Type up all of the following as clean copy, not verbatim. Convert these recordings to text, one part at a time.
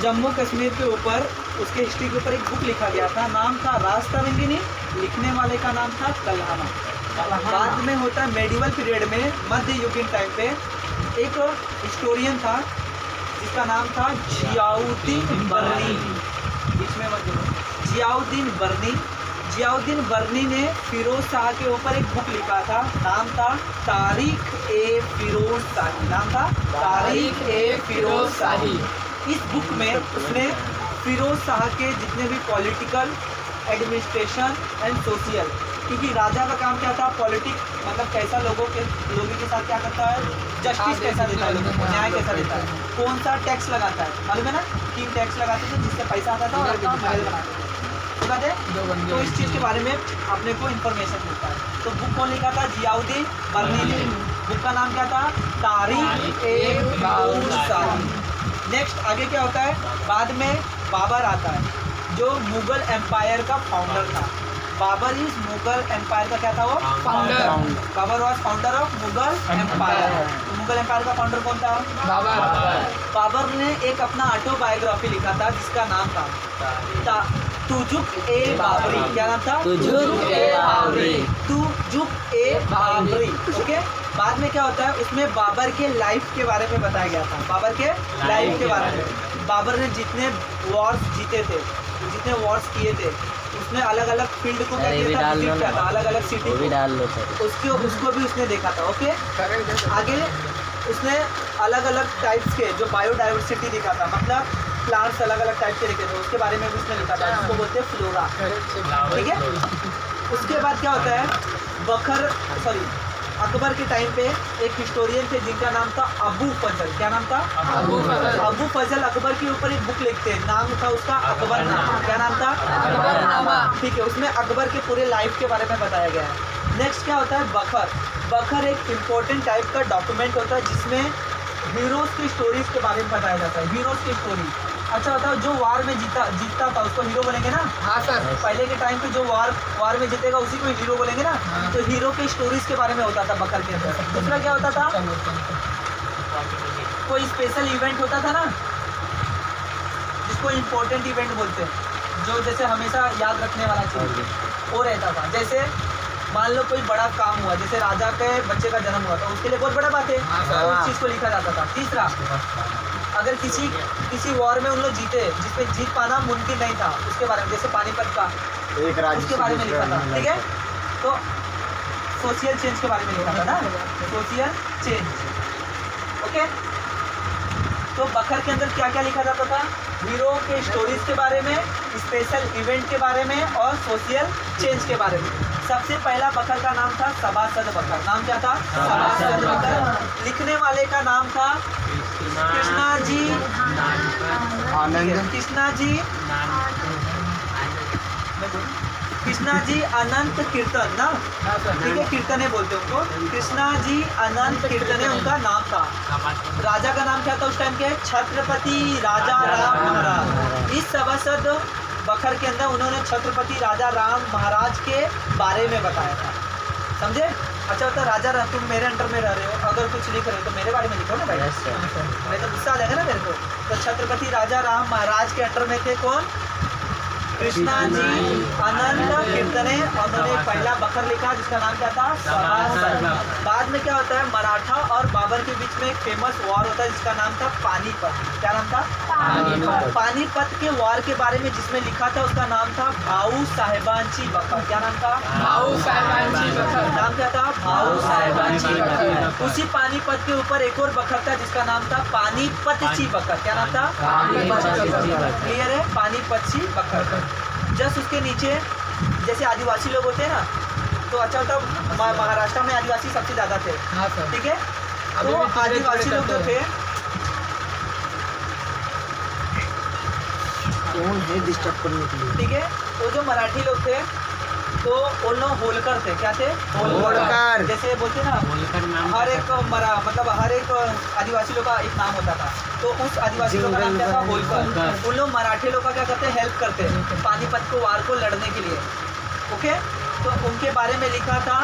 जम्मू कश्मीर के ऊपर, उसके हिस्ट्री के ऊपर एक बुक लिखा गया था, नाम था राजतरंगिनी, लिखने वाले का नाम था कल्हाना। बाद में होता है मेडिवल पीरियड में, मध्य युगीन टाइम पे एक हिस्टोरियन था जिसका नाम था जियाउद्दीन बर्नी। बीच में मत बोलो। जियाउद्दीन बर्नी ने फिरोज शाह के ऊपर एक बुक लिखा था, नाम था तारीख ए फिरोज शाही। नाम था तारीख ए फिरोज शाही। इस बुक में उसने फिरोज शाह के जितने भी पॉलिटिकल, एडमिनिस्ट्रेशन एंड सोशल, क्योंकि राजा का काम क्या था, पॉलिटिक्स, मतलब कैसा लोगों के साथ क्या करता है, जस्टिस कैसा देता है, लोगों को न्याय कैसा देता है, कौन सा टैक्स लगाता है, मालूम है ना, 3 टैक्स लगाते थे जिससे पैसा आता था और अपना महल बनाते थे। तो इस चीज़ के बारे में अपने को इन्फॉर्मेशन मिलता है। तो बुक कौन लिखा था, जियाउद्दीन बर्नी ने। बुक का नाम क्या था, तारीख ए फिरोज शाही। नेक्स्ट आगे क्या होता है, बाद में बाबर आता है जो मुगल एम्पायर का फाउंडर था। बाबर इज मुगल एम्पायर का क्या था, वो founder. Babar was founder of Mughal empire. Mughal empire का फाउंडर कौन था, बाबर ने एक अपना ऑटोबायोग्राफी लिखा था जिसका नाम था तुजुक ए बाबरी। क्या नाम था, तुजुक ए बाबरी। ओके, बाद में क्या होता है, उसमें बाबर के लाइफ के बारे में बताया गया था, बाबर के लाइफ के बारे में। बाबर ने जितने वॉर्स जीते थे, जितने वॉर्स किए थे, उसने अलग अलग फील्ड को क्या किया था, विजिट किया था, अलग अलग सिटी को, उसको भी उसने देखा था। ओके, आगे उसने अलग अलग टाइप्स के जो बायोडाइवर्सिटी दिखा था, मतलब प्लांट्स अलग अलग टाइप के देखे थे, उसके बारे में भी उसने लिखा था, जिसको बोलते हैं फ्लोरा। ठीक है, उसके बाद क्या होता है, अकबर के टाइम पे एक हिस्टोरियन थे जिनका नाम था अबू फजल। क्या नाम था, अबू फजल अकबर के ऊपर एक बुक लिखते हैं, नाम था उसका अकबरनामा। क्या नाम था, अकबरनामा। ठीक है, उसमें अकबर के पूरे लाइफ के बारे में बताया गया है। नेक्स्ट क्या होता है, बखर एक इम्पोर्टेंट टाइप का डॉक्यूमेंट होता है जिसमें हीरोज़ की स्टोरीज के बारे में बताया जाता है, हीरोज़ की स्टोरी। अच्छा बताओ, जो वार में जीतता था उसको हीरो बोलेंगे ना। हाँ सर, पहले के टाइम पे जो वार में जीतेगा उसी को हीरो बोलेंगे ना। हाँ। तो हीरो के स्टोरीज के बारे में होता था बकर के अंदर। दूसरा क्या होता था, कोई स्पेशल इवेंट होता था ना, जिसको इम्पोर्टेंट इवेंट बोलते हैं, जो जैसे हमेशा याद रखने वाला चीज़ वो रहता था। जैसे मान लो कोई बड़ा काम हुआ, जैसे राजा के बच्चे का जन्म हुआ था, उसके लिए बहुत बड़ा बात है, तो उस चीज़ को लिखा जाता था। तीसरा, अगर किसी वॉर में उन लोग जीते जिसमें जीत पाना मुमकिन नहीं था, उसके बारे में, जैसे पानीपत का एक राज्य, उसके बारे में लिखा था। ठीक है, तो सोशल चेंज के बारे में लिखा था ना, सोशल चेंज। ओके, तो बखर के अंदर क्या क्या लिखा जाता था, हीरो के स्टोरीज के बारे में, स्पेशल इवेंट के बारे में और सोशल चेंज के बारे में। सबसे पहला बखर का नाम था सभासद बखर। नाम क्या था, सभासद बखर। लिखने वाले का नाम था कृष्णा जी अनंत कीर्तन ना। ठीक है, कीर्तने बोलते हैं उनको, कृष्णा जी अनंत कीर्तने उनका नाम था। राजा का नाम क्या था उस टाइम के, छत्रपति राजा राम महाराज। इस सभासद बखर के अंदर उन्होंने छत्रपति राजा राम महाराज के बारे में बताया था, समझे। अच्छा होता, राजा तुम मेरे अंडर में रह रहे हो, अगर कुछ लिख रहे हो तो मेरे बारे में लिखो ना भाई, नहीं तो गुस्सा आ जाएगा ना मेरे को। तो छत्रपति राजा राम महाराज के अंडर में थे कौन, कृष्णा जी अनंत कीर्तने, और उन्होंने पहला बखर लिखा जिसका नाम क्या था, सभासद। बाद में क्या होता है, मराठा और बाबर के बीच में एक फेमस वॉर होता है जिसका नाम था पानीपत। क्या नाम था, पानीपत के वॉर के बारे में जिसमें लिखा था उसका नाम था भाऊ साहेबांची बखर। क्या नाम था, भाऊ साहेबांची बखर। नाम क्या था, भाऊ साहेबांची बखर। उसी पानीपत के ऊपर एक और बखर था जिसका नाम था पानीपतची बखर। क्या नाम था, क्लियर है, पानीपतची बखर। जस्ट उसके नीचे जैसे आदिवासी लोग होते हैं ना, तो अच्छा होता, महाराष्ट्र में आदिवासी सबसे ज़्यादा थे। ठीक है, तो आदिवासी लोग जो थे डिस्टर्ब करने के लिए, ठीक है, तो जो मराठी लोग थे तो वो लोग होलकर थे। क्या थे, होलकर। जैसे बोलते ना, हर एक मतलब हर एक आदिवासी लोग का एक नाम होता था, तो उस आदिवासी लोग का नाम क्या था, होलकर। उन लोग मराठी लोग का क्या करते हैं, हेल्प करते हैं पानीपत को वार को लड़ने के लिए। ओके, तो उनके बारे में लिखा था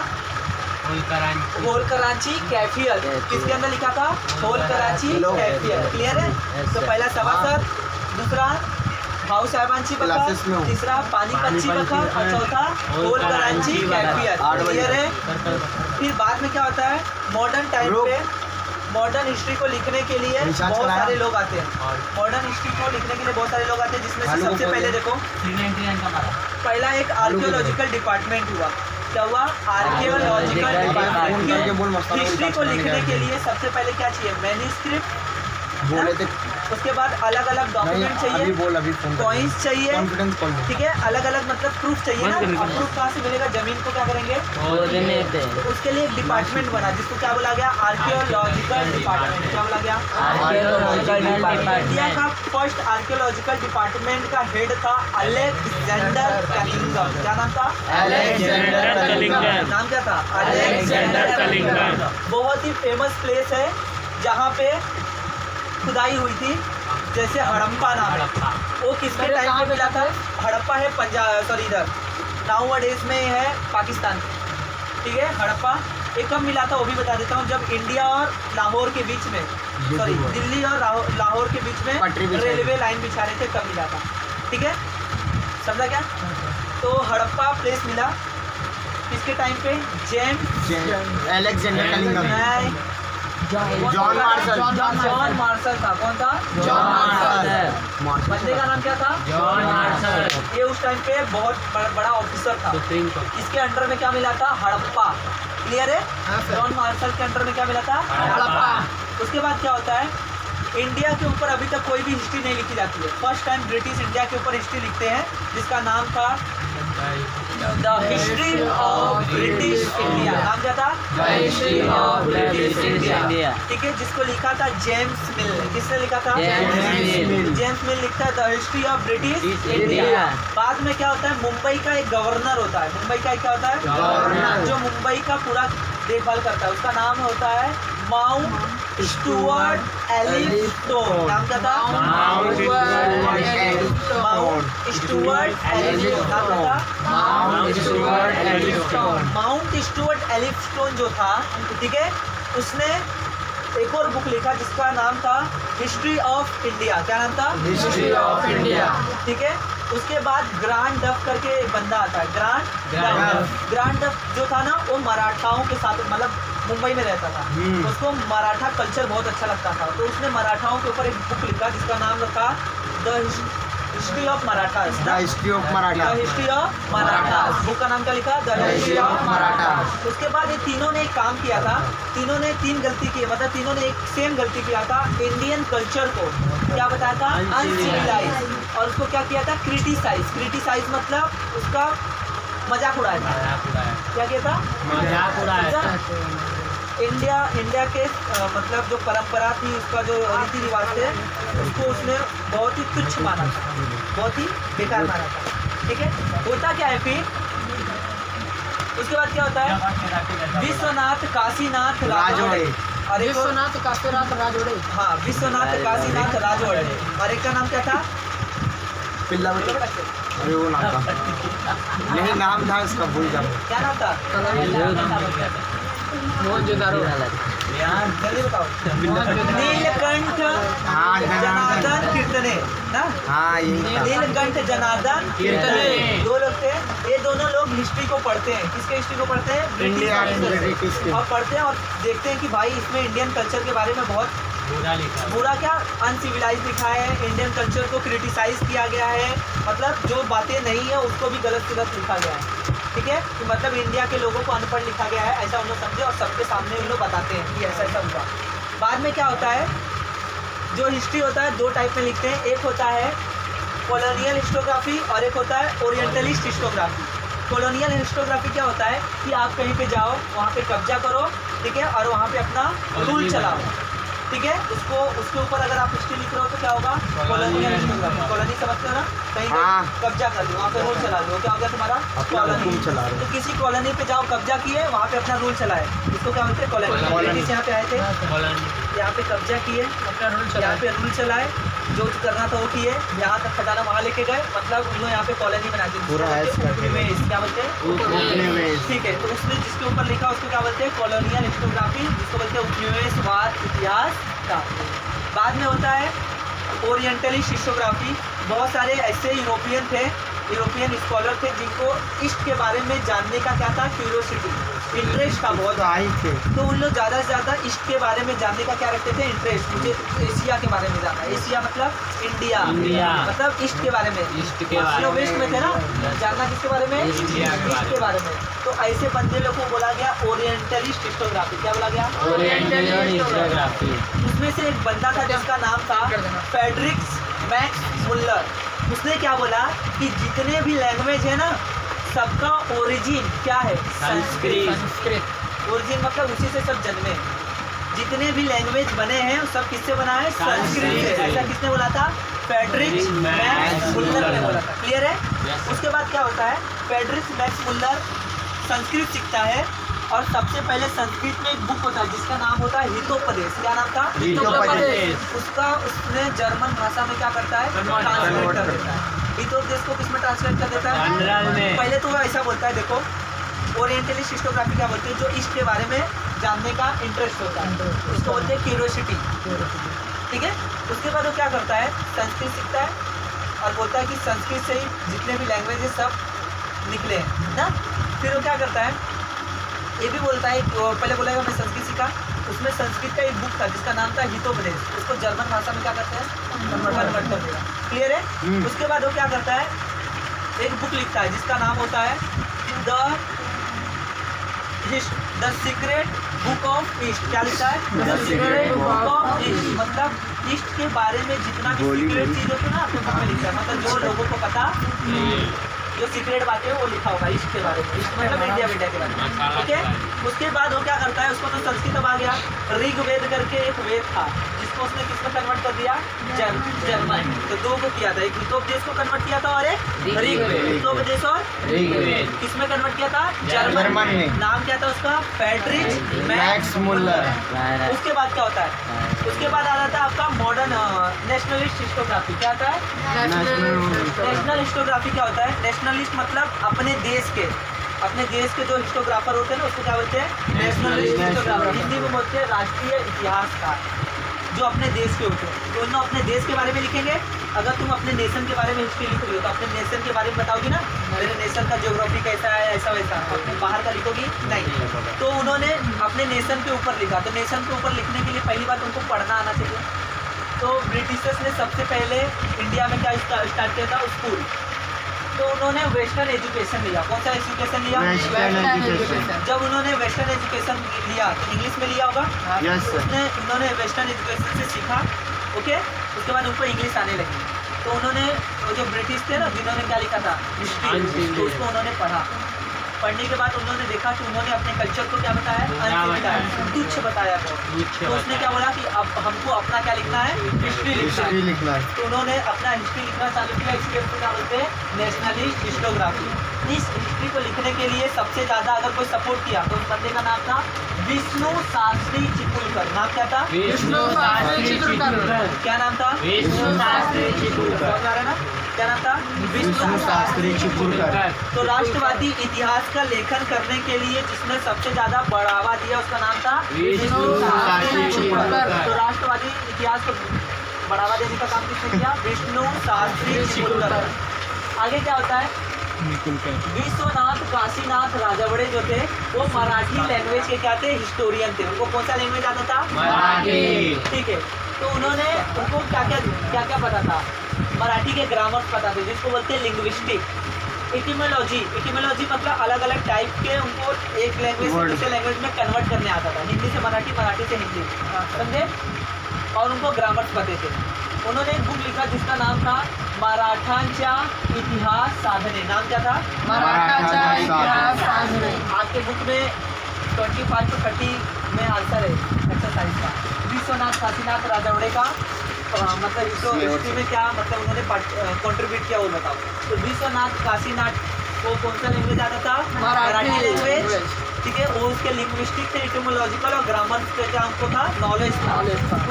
होलकरांची कैफियत। किसके अंदर लिखा था, होलकरांची कैफियत। क्लियर है, तो पहला सभासद, दूसरा दूसरा भाऊ साहेबांची बखर, तीसरा पानीपतची बखर और चौथा होलकरांची कैफियत। क्लियर है? फिर बाद में क्या होता है, मॉडर्न टाइम पे मॉडर्न हिस्ट्री को लिखने के लिए बहुत सारे लोग आते हैं। मॉडर्न हिस्ट्री को लिखने के लिए बहुत सारे लोग आते हैं, जिसमें से सबसे पहले देखो पहला एक आर्कियोलॉजिकल डिपार्टमेंट हुआ। क्या हुआ? Archaeological department. हिस्ट्री को लिखने के लिए सबसे पहले क्या चाहिए? मैन्युस्क्रिप्ट बोले थे। उसके बाद अलग अलग डॉक्यूमेंट चाहिए, कॉइन्स चाहिए, ठीक है, अलग अलग मतलब प्रूफ चाहिए ना। अब प्रूफ कहाँ से मिलेगा? जमीन को क्या करेंगे? तो उसके लिए एक डिपार्टमेंट बना जिसको क्या बोला गया? Archaeological department. क्या बोला गया? Archaeological department. इंडिया का फर्स्ट आर्कियोलॉजिकल डिपार्टमेंट का हेड था अलेक्जेंडर कनिंघम। क्या नाम था? Alexander Cunningham. नाम क्या था? Alexander Cunningham. बहुत ही फेमस प्लेस है जहाँ पे खुदाई हुई थी, जैसे हड़प्पा नाम है। वो किसके टाइम पे मिला था? हड़प्पा है पंजाब, सॉरी इधर नाउ डेज में है पाकिस्तान, ठीक है। हड़प्पा ये कब मिला था वो भी बता देता हूँ। जब इंडिया और लाहौर के बीच में, सॉरी दिल्ली और लाहौर के बीच में रेलवे लाइन बिछा रहे थे, तब मिला था, ठीक है। समझा क्या? तो हड़प्पा प्लेस मिला किसके टाइम पे? Alexander Cunningham. जॉन मार्शल था। कौन था? John Marshall. बंदे का नाम क्या था? John Marshall. ये उस टाइम पे बहुत बड़ा ऑफिसर था। इसके अंडर में क्या मिला था? हड़प्पा। क्लियर है? जॉन मार्शल के अंडर में क्या मिला था? हड़प्पा। उसके बाद क्या होता है, इंडिया के ऊपर अभी तक कोई भी हिस्ट्री नहीं लिखी जाती है। फर्स्ट टाइम ब्रिटिश इंडिया के ऊपर हिस्ट्री लिखते हैं, जिसका नाम था the history of British India. नाम क्या था? The history of British India, ठीक है, जिसको लिखा था जेम्स मिल। किसने लिखा था? जेम्स मिल लिखता है the history of British India. बाद में क्या होता है, मुंबई का एक गवर्नर होता है। मुंबई का क्या होता है? गवर्नर, जो मुंबई का पूरा देखभाल करता है। उसका नाम होता है माउंट स्टुअर्ट एलिफस्टोन। नाम क्या था? Mount Stuart Elphinstone. नाम क्या था? Mount Stuart Elphinstone. Mount Stuart Elphinstone जो था, ठीक है, उसने एक और बुक लिखा जिसका नाम था हिस्ट्री ऑफ इंडिया। क्या नाम था? हिस्ट्री ऑफ इंडिया, ठीक है। उसके बाद ग्रांड डफ करके एक बंदा आता है, ग्रांड डफ जो था ना, वो मराठाओं के साथ, मतलब मुंबई में रहता था। उसको मराठा कल्चर बहुत अच्छा लगता था, तो उसने मराठाओं के ऊपर एक बुक लिखा जिसका नाम रखा the history of Maratha. The history of Maratha. The history of Maratha. Book का नाम क्या लिखा? The history of Maratha. उसके बाद ये तीनों ने एक काम किया था, तीनों ने तीन गलती की, मतलब तीनों ने एक सेम गलती किया था। इंडियन कल्चर को क्या बताया था? अनसिविलाइज। और उसको क्या किया था? क्रिटिसाइज। क्रिटिसाइज मतलब उसका मजाक उड़ाया था। क्या किया था? मजाक उड़ाया था। इंडिया के मतलब जो परंपरा थी, उसका जो रीति रिवाज थे, उसको उसने बहुत ही तुच्छ माना था, बहुत ही बेकार माना था, ठीक है। होता क्या है फिर? उसके बाद क्या होता है? विश्वनाथ काशीनाथ राजवाड़े। अरे विश्वनाथ काशीनाथ राजवाड़े। हाँ, विश्वनाथ काशीनाथ राजवाड़े। और एक का नाम क्या था? पिल्ला। अरे वो नाम था, नहीं नाम था उसका, भूल जाओ। क्या नाम था? मोहनजोदारो। जल्दी बताओ। नीलकंठ जनार्दन कीर्तने ना? हाँ, नीलकंठ जनार्दन कीर्तने दो लोग थे। ये दोनों लोग हिस्ट्री को पढ़ते हैं। किसके हिस्ट्री को पढ़ते हैं? ब्रिटिश। और पढ़ते हैं और देखते हैं कि भाई इसमें इंडियन कल्चर के बारे में बहुत बुरा क्या अनसिविलाइज लिखा है, इंडियन कल्चर को क्रिटिसाइज किया गया है, मतलब जो बातें नहीं है उसको भी गलत लिखा गया है, ठीक है। तो मतलब इंडिया के लोगों को अनपढ़ लिखा गया है, ऐसा उन लोग समझे और सबके सामने उन लोग बताते हैं कि ऐसा ऐसा हुआ। बाद में क्या होता है, जो हिस्ट्री होता है दो टाइप में लिखते हैं, एक होता है कॉलोनियल हिस्टोग्राफी और एक होता है ओरिएंटलिस्ट हिस्टोग्राफी। कॉलोनियल हिस्टोग्राफी क्या होता है कि आप कहीं पे जाओ, वहाँ पे कब्जा करो, ठीक है, और वहाँ पे अपना रूल चलाओ, ठीक है। उसके ऊपर अगर आप हिस्ट्री लिख रहे हो तो क्या होगा? Colonial historiography. कॉलोनी समझते हो ना? कहीं कब्जा कर दो, वहाँ पे रूल चला दो, क्या होगा तुम्हारा? कॉलोनी। तो किसी कॉलोनी पे जाओ, कब्जा किए, वहाँ पे अपना रूल चलाए, इसको क्या बोलते हैं? कॉलोनी। यहाँ पे आए थे, यहाँ पे कब्जा किए, अपना रूल चलाए, यहाँ पे रूल चलाए, जो करना था वो किए, यहाँ तक खजाना वहाँ लेके गए, मतलब उन्होंने यहाँ पे कॉलोनी बना दी। क्या बोलते हैं? ठीक है, तो उसने जिसके ऊपर लिखा उसको क्या बोलते हैं? कॉलोनियल हिस्टोग्राफी, जिसको बोलते हैं उपनिवेशवाद इतिहास का। बाद में होता है ओरिएंटलिस्ट हिस्टोग्राफी, बहुत सारे ऐसे यूरोपियन स्कॉलर थे जिनको ईस्ट के बारे में जानने का क्या था, क्यूरियोसिटी, इंटरेस्ट था बहुत। आई थे तो उन लोग ज़्यादा से ज़्यादा ईस्ट के बारे में जानने का क्या रखते थे, इंटरेस्ट। मुझे एशिया के बारे में जानना है, एशिया मतलब इंडिया मतलब ईस्ट के बारे में, ईस्ट के बारे में। वेस्ट में थे ना, जानना किसके बारे में, ईस्ट के बारे में। तो ऐसे बंदे लोग को बोला गया ओरिएंटलिस्ट हिस्टोग्राफी। क्या बोला गया, हिस्टोग्राफी। उसमें से एक बंदा था जिसका नाम था फ्रेडरिक मैक्स मुल्लर। उसने क्या बोला कि जितने भी लैंग्वेज है ना, सबका ओरिजिन क्या है, संस्कृत। ओरिजिन मतलब उसी से सब जन्मे। जितने भी लैंग्वेज बने हैं वो सब किससे बना है, संस्कृत से। ऐसा किसने बोला था, फ्रेडरिक मैक्स मुल्लर ने बोला था। क्लियर है। उसके बाद क्या होता है, फ्रेडरिक मैक्स मुल्लर संस्कृत सीखता है और सबसे पहले संस्कृत में एक बुक होता है जिसका नाम होता है हितोपदेश। क्या नाम था, हितोपदेश। उसका उसने जर्मन भाषा में क्या करता है, ट्रांसलेट कर देता है। हितोपदेश को किसमें ट्रांसलेट कर देता है, पहले तो वो ऐसा बोलता है, देखो ओरिएंटलिस्ट हिस्टोग्राफी क्या बोलते हैं, जो ईस्ट के बारे में जानने का इंटरेस्ट होता है, उसको बोलते हैं क्यूरियोसिटी। ठीक है। उसके बाद वो क्या करता है, संस्कृत सीखता है और बोलता है कि संस्कृत से ही जितने भी लैंग्वेज है सब निकले हैं ना। फिर वो क्या करता है, ये भी बोलता है, पहले बोलेगा मैं संस्कृत सीखा, उसमें संस्कृत का एक बुक था जिसका नाम था हितोपदेश, उसको जर्मन भाषा में क्या करते हैं, कन्वर्ट कर देगा। क्लियर है। उसके बाद वो क्या करता है, एक बुक लिखता है जिसका नाम होता है the secret book of east. क्या लिखता है, the secret book of east, मतलब ईस्ट के बारे में जितना भी सीक्रेट चीज़ होती है ना अपने बुक में लिखता है, मतलब जो लोगों को पता, जो सीक्रेट बातें हैं वो लिखा होगा ईस्ट के बारे में, ईस्ट मतलब इंडिया के बारे में। ठीक है। उसके बाद वो क्या करता है, उसको तो संस्कृत अब आ गया, ऋग्वेद करके एक वेद था जिसको उसने किसमें कन्वर्ट कर दिया, जर्मन। तो दो को किया था, एक हितोपदेश को कन्वर्ट किया था और एक ऋग्वेद। हितोपदेश और ऋग्वेद किसमें कन्वर्ट किया था, जर्मन में। नाम क्या था उसका, फ्रेडरिक मैक्स मुल्लर। उसके बाद क्या होता है, उसके बाद आ जाता है आपका मॉडर्न नेशनलिस्ट हिस्टोग्राफी। क्या होता है, नेशनल हिस्टोग्राफी। क्या होता है, नेशनलिस्ट मतलब अपने देश के जो हिस्टोग्राफर होते हैं ना उसको क्या बोलते हैं, नेशनलिस्ट हिस्टोग्राफर। हिंदी में बोलते हैं राष्ट्रीय इतिहासकार, जो अपने देश के होते हैं। तो उन अपने देश के बारे में लिखेंगे। अगर तुम अपने नेशन के बारे में हिस्ट्री लिख रही हो तो अपने नेशन के बारे में बताओगी ना, मेरे नेशन का ज्योग्राफी कैसा है, ऐसा वैसा। अपने बाहर का लिखोगी नहीं। तो उन्होंने अपने नेशन के ऊपर लिखा। तो नेशन के ऊपर लिखने के लिए पहली बात उनको पढ़ना आना चाहिए। तो ब्रिटिशर्स ने सबसे पहले इंडिया में क्या स्टार्ट किया था, स्कूल। तो उन्होंने वेस्टर्न एजुकेशन लिया। कौन सा एजुकेशन लिया, वेस्टर्न एजुकेशन। जब उन्होंने वेस्टर्न एजुकेशन लिया तो इंग्लिश में लिया होगा, यस सर। उन्होंने वेस्टर्न एजुकेशन से सीखा। ओके। उसके बाद उनको इंग्लिश आने लगी। तो उन्होंने वो जो ब्रिटिश थे ना जिन्होंने क्या लिखा था, हिस्ट्री, तो उसको उन्होंने पढ़ा। पढ़ने के बाद उन्होंने देखा कि उन्होंने अपने कल्चर को क्या बताया, तुच्छ बताया। तो उसने क्या बोला कि अब हमको अपना क्या लिखना है, हिस्ट्री लिखना है। तो उन्होंने अपना हिस्ट्री लिखना चालू किया। इसके ऊपर क्या बोलते हैं, नेशनलिस्ट हिस्टोग्राफी। इस हिस्ट्री को लिखने के लिए सबसे ज़्यादा अगर कोई सपोर्ट किया तो उस बंदे का नाम था विष्णु शास्त्री चिपळूणकर। नाम क्या था, विष्णु शास्त्री चिपळूणकर। क्या नाम था, विष्णु शास्त्री चिपळूणकर। समझ आ रहा है ना, क्या नाम था, विष्णु शास्त्री चिपळूणकर। तो राष्ट्रवादी इतिहास का लेखन करने के लिए जिसने सबसे ज्यादा बढ़ावा दिया उसका नाम था विष्णु शास्त्री चिपळूणकर। तो राष्ट्रवादी इतिहास को बढ़ावा देने का काम किसने किया, विष्णु शास्त्री चिपळूणकर। आगे क्या होता है, विश्वनाथ काशीनाथ राजवाड़े जो थे वो मराठी लैंग्वेज के क्या थे, हिस्टोरियन थे। उनको कौन सा लैंग्वेज आता था, मराठी। ठीक है। तो उन्होंने उनको क्या क्या पता था, मराठी के ग्रामर्स पता थे जिसको बोलते हैं लिंग्विस्टिक। इटिमोलॉजी मतलब अलग अलग टाइप के, उनको एक लैंग्वेज से दूसरे लैंग्वेज में कन्वर्ट करने आता था, हिंदी से मराठी, मराठी से हिंदी, समझे। और उनको ग्रामर्स पते थे। उन्होंने एक बुक लिखा जिसका नाम था मराठांच्या इतिहास साधने। नाम क्या था, मराठांच्या इतिहास साधने। आपके बुक में 25 to 30 में आंसर है एक्सरसाइज का। विश्वनाथ काशीनाथ राजवाड़े का मतलब हिस्ट्री में क्या मतलब उन्होंने कंट्रीब्यूट किया वो बताओ। तो विश्वनाथ काशीनाथ को कौन सा लैंग्वेज आता था, मराठी लैंग्वेज, ठीक है। वो उसके लिंग्विस्टिक थे, इटिमोलॉजिकल और ग्रामर पे क्या उनको था, नॉलेज था।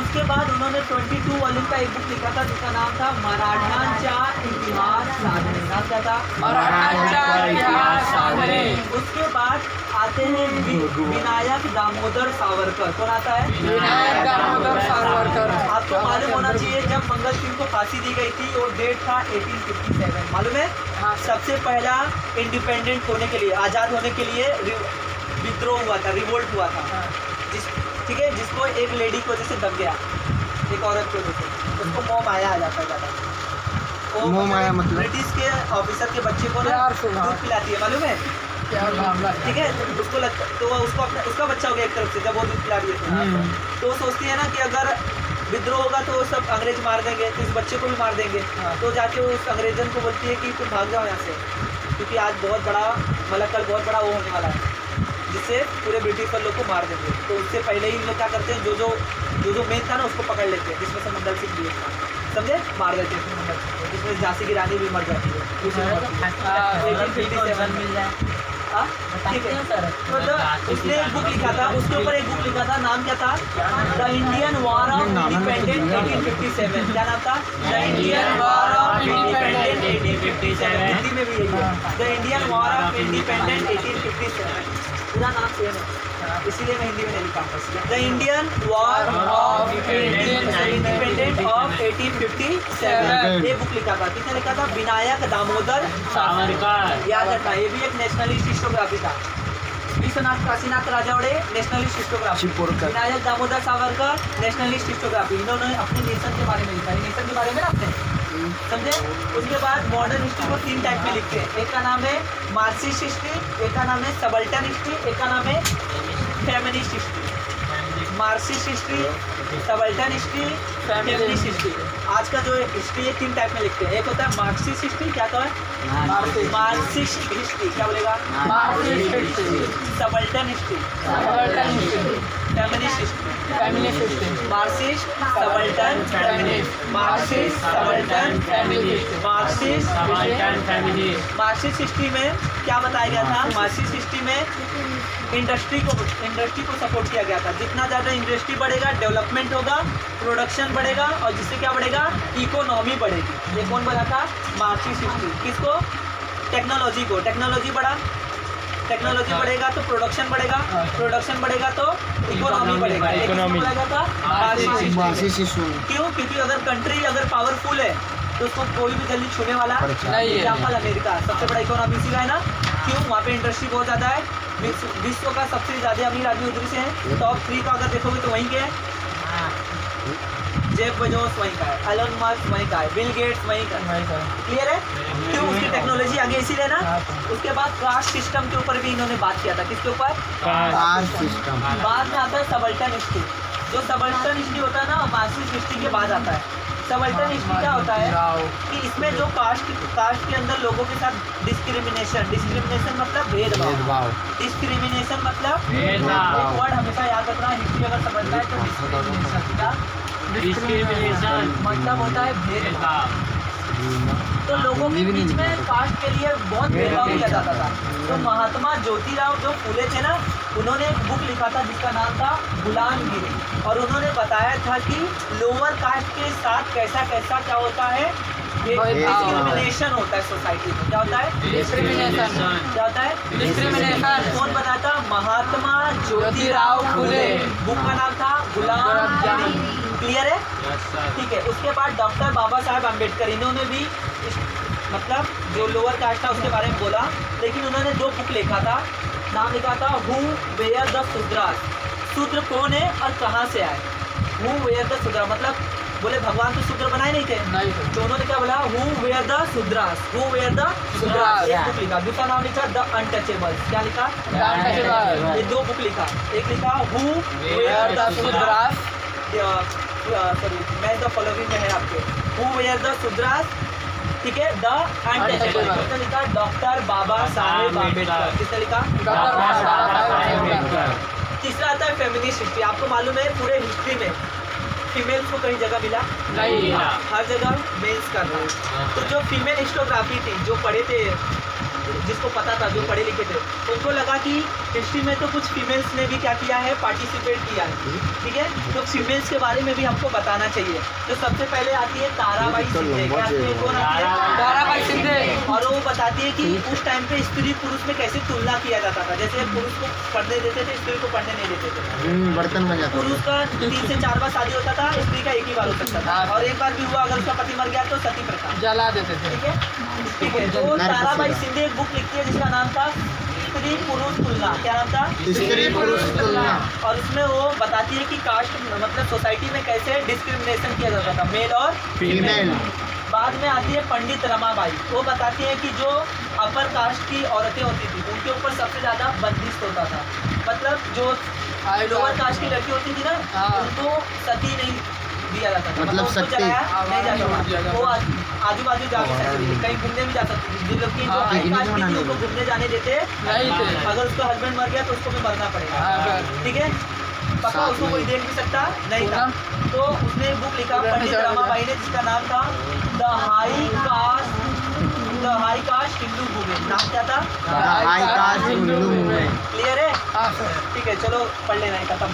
उसके बाद उन्होंने 22 वॉल्यूम का एक बुक लिखा था जिसका नाम था मराठांच्या इतिहास साधने। नाम क्या था, मराठांच्या इतिहास साधने। उसके बाद आते हैं विनायक दामोदर सावरकर। कौन आता है? विनायक दामोदर सावरकर। आपको मालूम होना चाहिए जब मंगल सिंह को फांसी दी गई थी और डेट था 1857, मालूम है? हाँ। सबसे पहला इंडिपेंडेंट होने के लिए, आज़ाद होने के लिए विद्रोह हुआ था, रिवोल्ट हुआ था। ठीक है, जिसको एक लेडी की वजह से दब गया, एक औरत की वजह से, उसको मोह माया आ जाता है ज़्यादा। वो मोह माया मतलब? ब्रिटिश के ऑफिसर के बच्चे को ना प्यार से, हाँ। दूध पिलाती है, मालूम है? क्या मामला है? ठीक है, उसको लगता तो वो उसका बच्चा हो गया एक तरफ से, जब वो दूध पिला रही है तो वो सोचती है ना कि अगर विद्रोह होगा तो वो सब अंग्रेज मार देंगे, तो इस बच्चे को भी मार देंगे। तो जाके वो उस अंग्रेजन को बोलती है कि तुम भाग जाओ यहाँ से, क्योंकि आज बहुत बड़ा, मतलब कल बहुत बड़ा वो होने वाला है जिससे पूरे ब्रिटिश पर लोग को मार देंगे। तो उससे पहले ही लोग क्या करते हैं, जो मेन था ना उसको पकड़ लेते हैं, जिसमें से मंगल सिंह भी एक था, समझे? मार देते हैं मंगल सिंह को, जिसमें झांसी की रानी भी मर जाती है, दूसरी मरती है। 1857 मिल जाए, हाँ ठीक है। मतलब उसने एक बुक लिखा था, उसके ऊपर एक बुक लिखा था, नाम क्या था? The Indian war of independence 1857। क्या नाम था? The Indian war of independence 1857। Hindi में भी यही है, the Indian war of independence 1857। पूरा नाम सेम है, इसीलिए मैं हिंदी में नहीं लिखा। The Indian war of independence of 1857 ये बुक लिखा था। किसने लिखा था? विनायक दामोदर सावरकर। याद रखना, ये भी एक नेशनलिस्ट हिस्टोग्राफी था। Vishwanath Kashinath Rajwade nationalist historiography, Vinayak Damodar Savarkar nationalist historiography. इन्होंने अपने नेशन के बारे में लिखा है, नेशन के बारे में आपने समझे। उसके बाद मॉडर्न हिस्ट्री को 3 टाइप में लिखते हैं, एक का नाम है मार्क्सिस्ट हिस्ट्री, एक का नाम है सबल्टन हिस्ट्री, एक का नाम है feminist history. Marxist history, subaltern history, feminist history. आज का जो हिस्ट्री है 3 टाइप में लिखते हैं, एक होता है मार्क्सिस्ट हिस्ट्री, क्या तो है? मार्क्सिस्ट हिस्ट्री, क्या बोलेगा? Marxist history, subaltern history, subaltern history, feminist history. Feminist history, Marxist, subaltern, feminist. Marxist, subaltern, feminist, Marxist, Marxist history में क्या बताया गया था? मार्क्सिस्ट हिस्ट्री में इंडस्ट्री को सपोर्ट किया गया था। जितना ज़्यादा इंडस्ट्री बढ़ेगा, डेवलपमेंट होगा, प्रोडक्शन बढ़ेगा, और जिससे क्या बढ़ेगा? इकोनॉमी बढ़ेगी। ये कौन बना था? Marxist history. किसको? टेक्नोलॉजी को। टेक्नोलॉजी बढ़ा, टेक्नोलॉजी बढ़ेगा तो प्रोडक्शन बढ़ेगा, प्रोडक्शन बढ़ेगा तो इकोनॉमी बढ़ेगा। इकोनॉमी बढ़ेगा था मार्क्सिस्ट हिस्ट्री। क्यों? क्योंकि अगर कंट्री अगर पावरफुल है तो उसको कोई भी जल्दी छूने वाला नहीं है। एग्जाम्पल अमेरिका, सबसे बड़ा इकोनॉमी इसी का है ना। क्यों? वहाँ पे इंडस्ट्री बहुत ज़्यादा है, विश्व का सबसे ज़्यादा अमीर आदमी उधर से है। टॉप 3 का अगर देखोगे तो वहीं के है, जेफ बेजोस वहीं का है, एलन मस्क वहीं का है, बिल गेट्स वहीं का है। क्लियर है? क्यों? उसकी टेक्नोलॉजी आगे इसीलिए ना। उसके बाद कास्ट सिस्टम के ऊपर भी इन्होंने बात किया था। किसके ऊपर? Caste system. बाद में आता है सबल्टन हिस्ट्री। जो सबल्टन हिस्ट्री होता है ना, मार्क्सिस्ट हिस्ट्री के बाद आता है। सबल्टन हिस्ट्री क्या होता है कि इसमें जो कास्ट के अंदर लोगों के साथ डिस्क्रिमिनेशन मतलब भेदभाव, डिस्क्रिमिनेशन मतलब एक वर्ड हमेशा याद रखना, हिस्ट्री अगर समझना है तो डिस्क्रिमिनेशन मतलब होता है भेदभाव। तो लोगों के बीच में कास्ट के लिए बहुत भेदभाव किया जाता था। तो महात्मा ज्योतिराव जो फूले थे ना, उन्होंने एक बुक लिखा था जिसका नाम था गुलामगिरी, और उन्होंने बताया था कि लोअर कास्ट के साथ कैसा कैसा क्या होता है, डिस्क्रिमिनेशन होता है सोसाइटी में। क्या होता है? डिस्क्रिमिनेशन। क्या होता है? डिस्क्रिमिनेशन। कौन बताया था? महात्मा ज्योतिराव फूले। बुक का नाम था गुलामगिरी। क्लियर है? ठीक है। उसके बाद डॉक्टर बाबा साहेब अम्बेडकर, इन्होंने भी मतलब जो लोअर कास्ट था उसके बारे में बोला, लेकिन उन्होंने 2 बुक लिखा था। नाम लिखा था हु वेयर द शूद्रास, शूद्र कौन है और कहाँ से आए। हु वेयर द शूद्रा मतलब बोले भगवान तो शूद्र बनाए नहीं थे, तो उन्होंने क्या बोला? Who were the Shudras, who were the Shudras. एक बुक लिखा। दूसरा नाम लिखा द अनटचेबल्स। क्या लिखा? ये 2 बुक लिखा। एक लिखा who were the Shudras, sorry मैं द फॉलोइंग में है आपके, हु वेयर द शूद्रास, ठीक है, द अनटचेबल। किसने लिखा? डॉक्टर बाबा साहेब अम्बेडकर। किसने लिखा? डॉक्टर बाबा साहेब अम्बेडकर। तीसरा आता है फेमिनिस्ट हिस्ट्री। आपको मालूम है पूरे हिस्ट्री में फीमेल्स को कहीं जगह मिला नहीं, हर जगह मेल्स का था। तो जो फीमेल हिस्टोग्राफी थी, जो पढ़े थे, जिसको पता था, जो पढ़े लिखे थे, उनको लगा कि हिस्ट्री में तो कुछ फीमेल्स ने भी क्या किया है, पार्टिसिपेट किया है। ठीक है, तो फीमेल्स के बारे में भी हमको बताना चाहिए। तो सबसे पहले आती है ताराबाई शिंदे। क्या आती है? कौन आती है? ताराबाई शिंदे। और वो बताती है कि उस टाइम पे स्त्री पुरुष में कैसे तुलना किया जाता था। जैसे पुरुष को पढ़ने देते थे, स्त्री को पढ़ने नहीं देते थे। बर्तन बन जाता पुरुष का 3 से 4 बार शादी होता था, स्त्री का एक ही बार हो सकता था। और एक बार भी हुआ अगर उसका पति मर गया तो सती प्रथा। जला देते थे। ठीक है, ठीक है। तो ताराबाई शिंदे एक बुक लिखती है जिसका नाम था स्त्री पुरुष तुलना। क्या नाम था? स्त्री पुरुष तुलना। और उसमें वो बताती है कि कास्ट मतलब सोसाइटी में कैसे डिस्क्रिमिनेशन किया जाता था, मेल और फीमेल। बाद में आती है पंडित रमाबाई। वो बताती है कि जो अपर कास्ट की औरतें होती थी उनके ऊपर सबसे ज़्यादा बंदिश होता था। मतलब जो लोअर कास्ट की लड़की होती थी ना, हाँ। उनको सती नहीं दिया जाता था। मतलब उसको सती। जलाया नहीं छोड़ दिया जाता था। जाता वो आजू बाजू जा भी सकती थी, कहीं घूमने भी जा सकती थी। जिन लोग की जो हाँ, हाई पिकनिक कास्ट की मनाने थी उनको घूमने जाने देते नहीं थे। अगर उसका हस्बैंड मर गया तो उसको भी मरना पड़ेगा। हाँ, ठीक है, पक्का साथ उसको में। कोई देख भी सकता नहीं था। तो उसने एक बुक लिखा पूरा पंडित नहीं रमाबाई ने जिसका नाम था the high cast Hindu movement. नाम क्या था? High cast Hindu movement. Clear है? हाँ सर। ठीक है, चलो पढ़ लेना है, खत्म।